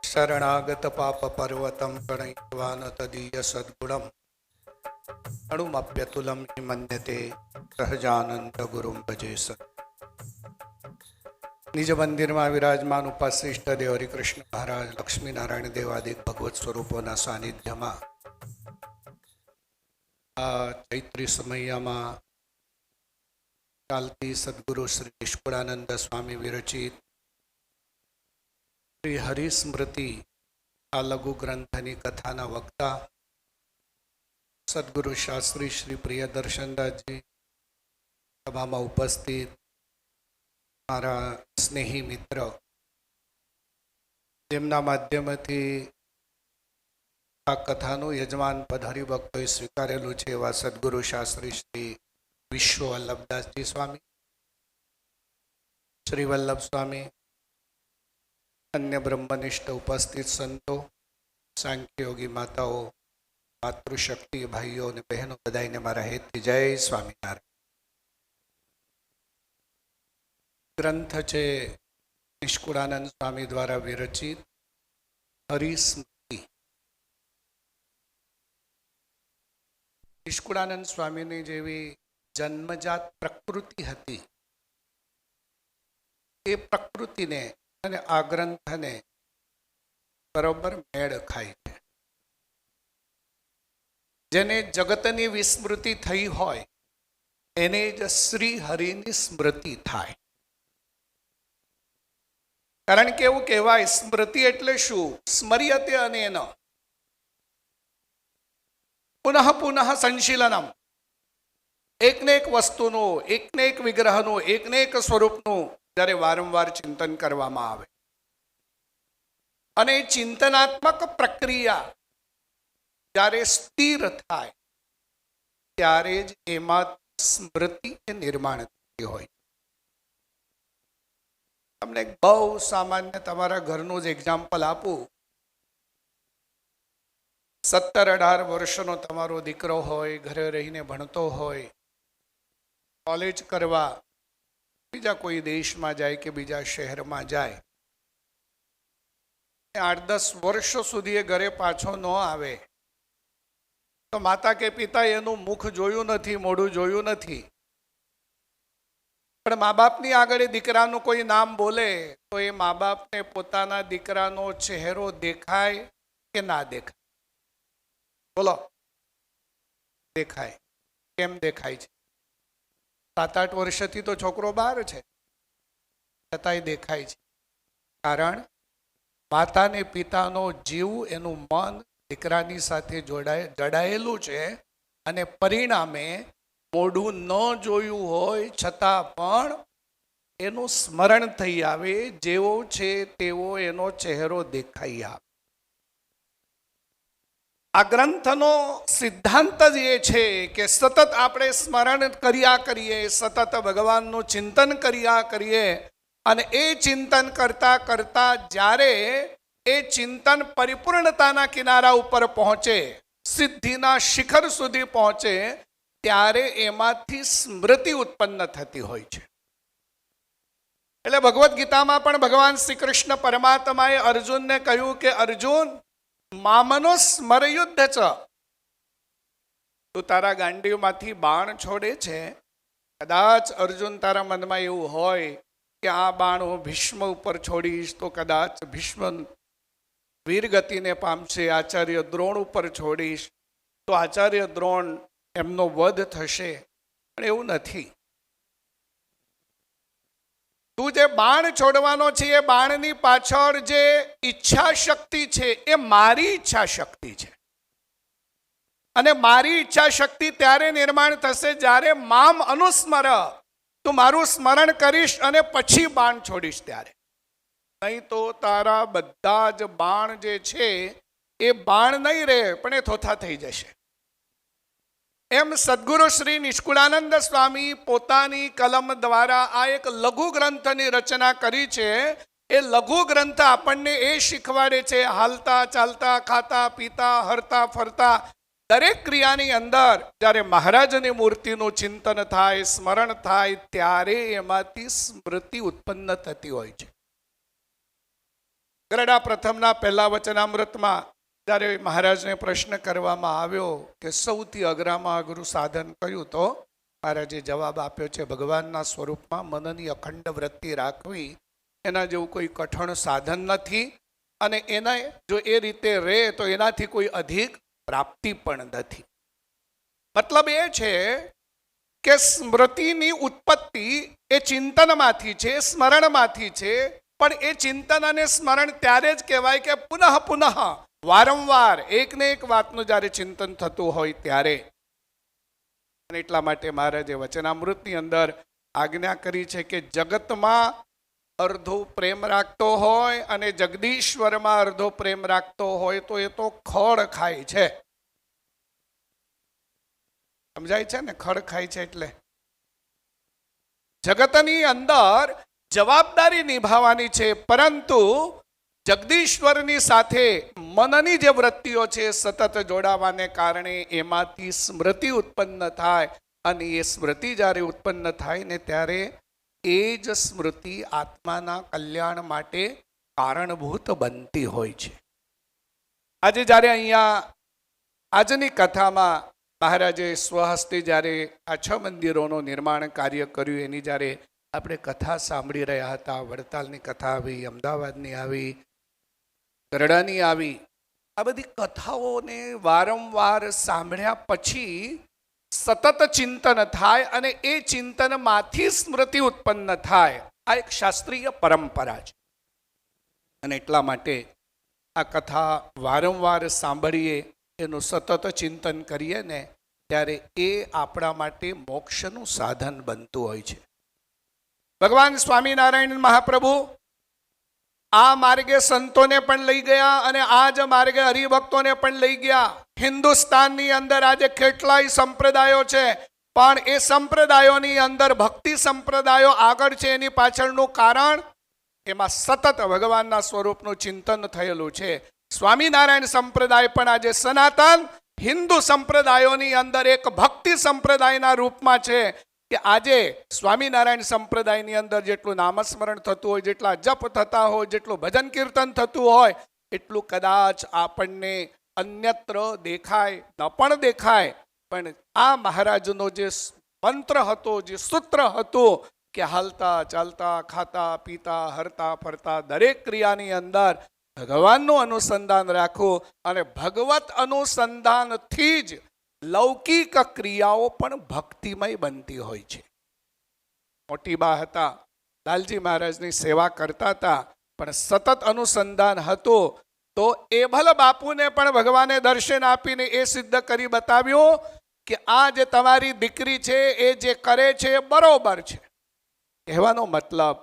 शरणागत पाप पर्वतं प्रणयित्वा न तदीय सद्गुणम् अणुमप्यतुलं हि मन्यते सहजानंद गुरुं भजे सत्। निज મંદિરમાં વિરાજમાન ઉપાશ્રેષ્ઠ દેવ હરિકૃષ્ણ મહારાજ લક્ષ્મીનારાયણ દેવાદિક ભગવત સ્વરૂપોના સાનિધ્યમાં આ ચૈત્રી સમયમાં ચાલતી સદગુરુ શ્રી નિષ્કુળાનંદ સ્વામી વિરચિત શ્રી હરિસ્મૃતિ આ લઘુ ગ્રંથની કથાના વક્તા સદગુરુ શાસ્ત્રી શ્રી પ્રિયદર્શનદાસજી, સભામાં ઉપસ્થિત મારા સ્નેહી મિત્ર, જેમના માધ્યમથી આ કથાનું યજમાન પદ હરિભક્તોએ સ્વીકારેલું છે એવા સદગુરુ શાસ્ત્રી શ્રી વિશ્વ વલ્લભદાસજી સ્વામી, શ્રી વલ્લભ સ્વામી, અન્ય બ્રહ્મનિષ્ઠ ઉપસ્થિત સંતો, સાંખ્યયોગી માતાઓ, માતૃશક્તિ ભાઈઓ અને બહેનો, બધાને મારા હેતથી જય સ્વામિનારાયણ. ગ્રંથ છે નિષ્કુળાનંદ સ્વામી દ્વારા વિરચિત હરિસ્મૃતિ. નિષ્કુળાનંદ સ્વામીની જેવી જન્મજાત પ્રકૃતિ હતી એ પ્રકૃતિને અને આ ગ્રંથને બરોબર મેળ ખાય છે. જેને જગતની વિસ્મૃતિ થઈ હોય એને જ શ્રી હરિની સ્મૃતિ થાય. કારણ કે એવું કહેવાય, સ્મૃતિ એટલે શું? સ્મર્યતે અનેન પુનઃ પુનઃ સંશીલનમ. એકને એક વસ્તુનું, એકને એક વિગ્રહનું, એકને એક સ્વરૂપનું જ્યારે વારંવાર ચિંતન કરવામાં આવે અને ચિંતનાત્મક પ્રક્રિયા જ્યારે સ્થિર થાય ત્યારે જ એમાં સ્મૃતિ નિર્માણ થતી હોય. તમને એક બહુ સામાન્ય તમારા ઘરનું જ એક્ઝામ્પલ આપું. 17-18 વર્ષનો તમારો દીકરો હોય, ઘરે રહીને ભણતો હોય, કોલેજ કરવા બીજા કોઈ દેશમાં જાય કે બીજા શહેરમાં જાય, 8-10 વર્ષો સુધી એ ઘરે પાછો ન આવે તો માતા કે પિતા એનું મુખ જોયું નથી, મોઢું જોયું નથી, પણ મા બાપની આગળ દીકરાનું કોઈ નામ બોલે તો એ મા બાપને પોતાના દીકરાનો ચહેરો દેખાય કે ના દેખાય? બોલો. દેખાય. કેમ દેખાય છે? 7-8 વર્ષથી તો છોકરો બહાર છે, છતાંય દેખાય છે. કારણ માતા ને પિતાનો જીવ, એનું મન દીકરાની સાથે જડાયેલું છે અને પરિણામે મોઢું ન જોયું હોય છતાં પણ એનું સ્મરણ થઈ આવે, જેવો છે તેવો એનો ચહેરો દેખાઈ આવે. આ ગ્રંથનો સિદ્ધાંત જ એ છે કે સતત આપણે સ્મરણ કર્યા કરીએ, સતત ભગવાનનું ચિંતન કર્યા કરીએ અને એ ચિંતન કરતા કરતા જ્યારે એ ચિંતન પરિપૂર્ણતાના કિનારા ઉપર પહોંચે, સિદ્ધિના શિખર સુધી પહોંચે, ત્યારે એમાંથી સ્મૃતિ ઉત્પન્ન થતી હોય છે. એટલે ભગવદ્ ગીતામાં પણ ભગવાન શ્રી કૃષ્ણ પરમાત્માએ અર્જુનને કહ્યું કે અર્જુન, મામનો સ્મરયુદ્ધ ચ. તું તારા ગાંડીવમાંથી બાણ છોડે છે, કદાચ અર્જુન તારા મનમાં એવું હોય કે આ બાણ હું ભીષ્મ ઉપર છોડીશ તો કદાચ ભીષ્મ વીરગતિને પામશે, આચાર્ય દ્રોણ ઉપર છોડીશ તો આચાર્ય દ્રોણ એમનો વધ થશે. પણ એવું નથી. તું જે બાણ છોડવાનો છે એ બાણની પાછળ જે ઈચ્છા શક્તિ છે એ મારી ઈચ્છા શક્તિ છે. અને મારી ઈચ્છા શક્તિ ત્યારે નિર્માણ થશે જ્યારે મામ અનુસ્મર, તું મારું સ્મરણ કરીશ અને પછી બાણ છોડીશ ત્યારે. નહીં તો તારા બધા જ બાણ જે છે એ બાણ નહીં રહે, પણ એ થોથા થઈ જશે. એમ સદગુરુ શ્રી નિષ્કુળાનંદ સ્વામી પોતાની કલમ દ્વારા આ એક લઘુ ગ્રંથની રચના કરી છે. એ લઘુ ગ્રંથ આપણને એ શીખવાડે છે, હાલતા ચાલતા ખાતા પીતા હરતા ફરતા દરેક ક્રિયાની અંદર જ્યારે મહારાજની મૂર્તિનું ચિંતન થાય, સ્મરણ થાય, ત્યારે એમાંથી સ્મૃતિ ઉત્પન્ન થતી હોય છે. ગરડા પ્રથમના પહેલા વચનામૃતમાં જ્યારે મહારાજને પ્રશ્ન કરવામાં આવ્યો કે સૌથી અઘરામાં અઘરું સાધન કયું, તો મહારાજે જવાબ આપ્યો છે ભગવાનના સ્વરૂપમાં મનની અખંડ વૃત્તિ રાખવી, એના જેવું કોઈ કઠણ સાધન નથી. અને એને જો એ રીતે રહે તો એનાથી કોઈ અધિક પ્રાપ્તિ પણ નથી. મતલબ એ છે કે સ્મૃતિની ઉત્પત્તિ એ ચિંતનમાંથી છે, સ્મરણમાંથી છે. પણ એ ચિંતન અને સ્મરણ ત્યારે જ કહેવાય કે પુનઃ પુનઃ વારંવાર એકને એક વાતનું જ્યારે ચિંતન થતું હોય ત્યારે. અને એટલા માટે મહારાજે વચનામૃતની અંદર આજ્ઞા કરી છે કે જગતમાં અર્ધો પ્રેમ રાખતો હોય અને જગદીશ્વરમાં અર્ધો પ્રેમ રાખતો હોય તો એ તો ખડ ખાય છે. સમજાય છે ને? ખડ ખાય છે એટલે જગતની અંદર જવાબદારી નિભાવવાની છે, પરંતુ જગદીશ્વરની સાથે મનની જે વૃત્તિઓ છે સતત જોડાવાને કારણે એમાંથી સ્મૃતિ ઉત્પન્ન થાય. અને એ સ્મૃતિ જ્યારે ઉત્પન્ન થાય ને ત્યારે એ જ સ્મૃતિ આત્માના કલ્યાણ માટે કારણભૂત બનતી હોય છે. આજે જ્યારે અહીંયા આજની કથામાં મહારાજે સ્વહસ્તે જ્યારે આ 6 મંદિરોનું નિર્માણ કાર્ય કર્યું, એની જ્યારે આપણે કથા સાંભળી રહ્યા હતા, વડતાલની કથા આવી, અમદાવાદની આવી, ગરડાની આવી, આ બધી કથાઓને વારંવાર સાંભળ્યા પછી સતત ચિંતન થાય અને એ ચિંતનમાંથી સ્મૃતિ ઉત્પન્ન થાય. આ એક શાસ્ત્રીય પરંપરા છે. અને એટલા માટે આ કથા વારંવાર સાંભળીએ, એનું સતત ચિંતન કરીએ ને ત્યારે એ આપણા માટે મોક્ષનું સાધન બનતું હોય છે. ભગવાન સ્વામિનારાયણ મહાપ્રભુ આ માર્ગે સંતોને પણ લઈ ગયા અને આ જ માર્ગે હરિભક્તોને પણ લઈ ગયા. હિન્દુસ્તાનની અંદર આજે કેટલાય સંપ્રદાયો છે, પણ એ સંપ્રદાયોની અંદર ભક્તિ સંપ્રદાયો આગળ છે. એની પાછળનું કારણ એમાં સતત ભગવાનના સ્વરૂપનું ચિંતન થયેલું છે. સ્વામિનારાયણ સંપ્રદાય પણ આજે સનાતન હિન્દુ સંપ્રદાયોની અંદર એક ભક્તિ સંપ્રદાયના રૂપમાં છે કે આજે સ્વામિનારાયણ સંપ્રદાયની અંદર જેટલું નામસ્મરણ થતું હોય, જેટલા જપ થતા હોય, જેટલું ભજન કીર્તન થતું હોય, એટલું કદાચ આપણને અન્યત્ર દેખાય ન પણ દેખાય. પણ આ મહારાજનો જે મંત્ર હતો, જે સૂત્ર હતું કે હાલતા ચાલતા ખાતા પીતા હરતા ફરતા દરેક ક્રિયાની અંદર ભગવાનનું અનુસંધાન રાખવું, અને ભગવત અનુસંધાનથી જ લૌકિક ક્રિયાઓ પણ ભક્તિમય બનતી હોય છે. મોટી બા હતા, લાલજી મહારાજની સેવા કરતા હતા, પણ સતત અનુસંધાન હતું. તો એભલ બાપુને પણ ભગવાને દર્શન આપીને એ સિદ્ધ કરી બતાવ્યું કે આ જે તમારી દીકરી છે એ જે કરે છે એ બરોબર છે. કહેવાનો મતલબ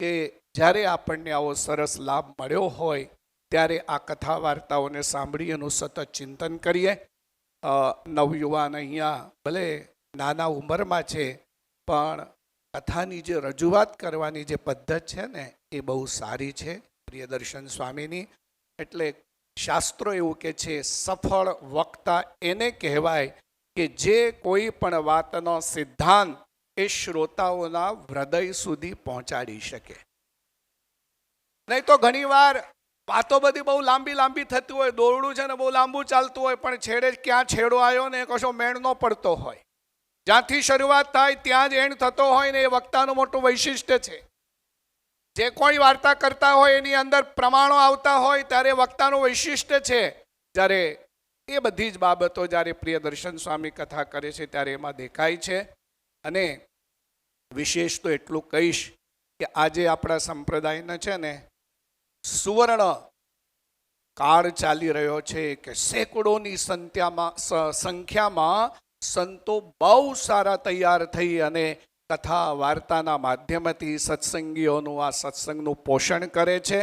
કે જ્યારે આપણને આવો સરસ લાભ મળ્યો હોય ત્યારે આ કથા વાર્તાઓને સાંભળી એનું સતત ચિંતન કરીએ. નવયુવાન અહીંયા ભલે નાના ઉંમરમાં છે, પણ કથાની જે રજૂઆત કરવાની જે પદ્ધત છે ને એ બહુ સારી છે પ્રિયદર્શન સ્વામીની. એટલે શાસ્ત્રો એવું કે છે સફળ વક્તા એને કહેવાય કે જે કોઈ પણ વાતનો સિદ્ધાંત એ શ્રોતાઓના હૃદય સુધી પહોંચાડી શકે. નહીં તો ઘણીવાર વાતો બધી બહુ લાંબી લાંબી થતી હોય, દોરડું છે ને બહુ લાંબુ ચાલતું હોય, પણ છેડે ક્યાં છેડો આવ્યો ને કશો મેળ ન પડતો હોય. જ્યાંથી શરૂઆત થાય ત્યાં જ એન્ડ થતો હોય ને એ વક્તાનું મોટું વૈશિષ્ટ્ય છે. જે કોઈ વાર્તા કરતા હોય એની અંદર પ્રમાણો આવતા હોય ત્યારે વક્તાનું વૈશિષ્ટ્ય છે. જ્યારે એ બધી જ બાબતો જ્યારે પ્રિયદર્શન સ્વામી કથા કરે છે ત્યારે એમાં દેખાય છે. અને વિશેષ તો એટલું કહીશ કે આજે આપણા સંપ્રદાયના છે ને સુવર્ણ કાળ ચાલી રહ્યો છે કે સેંકડોની સંખ્યામાં સંતો બહુ સારા તૈયાર થઈ અને કથા વાર્તાના માધ્યમથી સત્સંગીઓનું આ સત્સંગનું પોષણ કરે છે.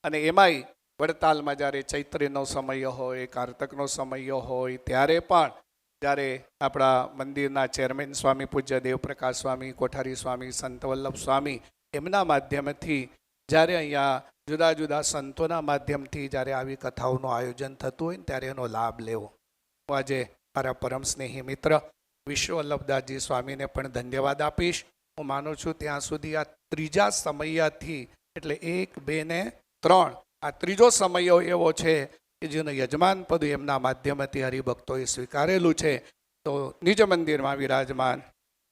અને એમાંય વડતાલમાં જ્યારે ચૈત્રીનો સમય હોય, કારતકનો સમય હોય, ત્યારે પણ જ્યારે આપણા મંદિરના ચેરમેન સ્વામી પૂજ્ય દેવપ્રકાશ સ્વામી, કોઠારી સ્વામી, સંત વલ્લભ સ્વામી, એમના માધ્યમથી જ્યારે અહીંયા જુદા જુદા સંતોના માધ્યમથી જ્યારે આવી કથાઓનું આયોજન થતું હોય ને ત્યારે એનો લાભ લેવો. હું આજે મારા પરમ સ્નેહી મિત્ર વિશ્વ વલ્લભદાસજી સ્વામીને પણ ધન્યવાદ આપીશ. હું માનું છું ત્યાં સુધી આ ત્રીજા સમયથી એટલે 1, 2 ને 3 આ ત્રીજો સમયો એવો છે કે જેનું યજમાન પદ એમના માધ્યમથી હરિભક્તોએ સ્વીકારેલું છે. તો નિજ મંદિરમાં વિરાજમાન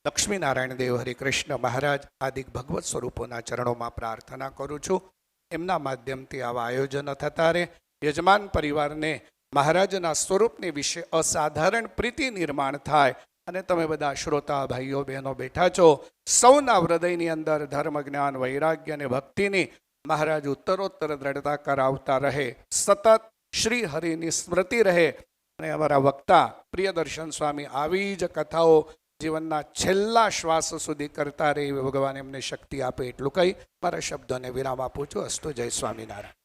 લક્ષ્મીનારાયણ દેવ હરિકૃષ્ણ મહારાજ આદિક ભગવત સ્વરૂપોના ચરણોમાં પ્રાર્થના કરું છું, એમના માધ્યમથી આવા આયોજનો થતા રહે. યજમાન પરિવારને મહારાજના સ્વરૂપની વિશે અસાધારણ પ્રીતિ નિર્માણ થાય અને તમે બધા શ્રોતા ભાઈઓ બહેનો બેઠા છો, સૌના હૃદયની અંદર ધર્મ જ્ઞાન વૈરાગ્ય અને ભક્તિની મહારાજ ઉત્તરોત્તર દ્રઢતા કરાવતા રહે, સતત શ્રી હરિની સ્મૃતિ રહે. અને અમારા વક્તા પ્રિયદર્શન સ્વામી આવી જ કથાઓ જીવનના છેલ્લા શ્વાસ સુધી કરતા રહે એવી ભગવાન એમને શક્તિ આપે એટલું કહી મારા શબ્દોને વિરામ આપું છું. અસ્તુ. જય સ્વામિનારાયણ.